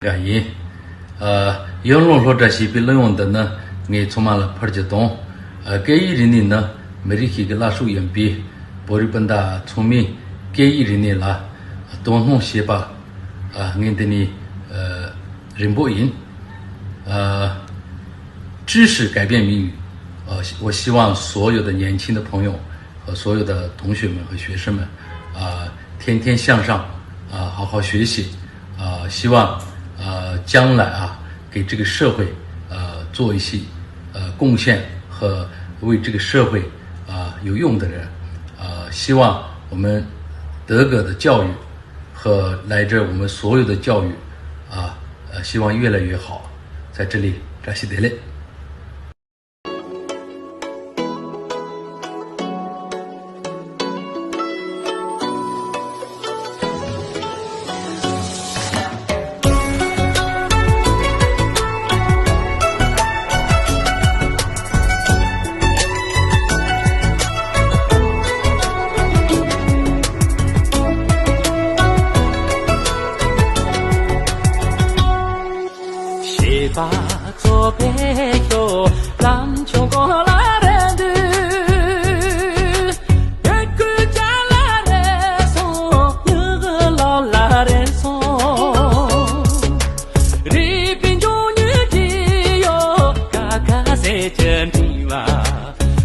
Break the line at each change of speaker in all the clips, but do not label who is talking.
原因，有人说这些比内容的呢，也充满了破激动，给予人的呢，每日一个拉手硬币，不日本的聪明，给予人的啦，东东西吧，俺的呢，人不赢，知识改变命运，我希望所有的年轻的朋友和所有的同学们和学生们，天天向上，好好学习，希望将来给这个社会做一些贡献和为这个社会有用的人，希望我们德国的教育和来自我们所有的教育希望越来越好，在这里感谢大家。
把左边有篮球过来人的，一个家来人送，一个老来人送，里边有女的哟，嘎嘎在这里哇，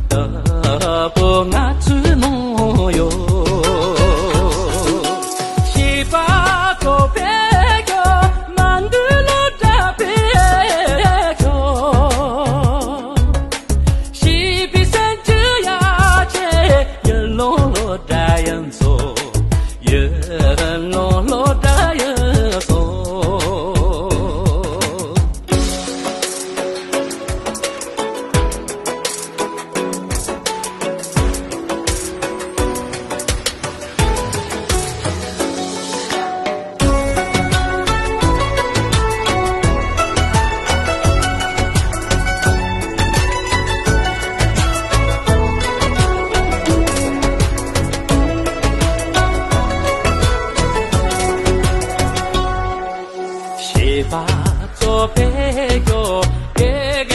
得不俺做梦哟，西巴左边。把左边哟，给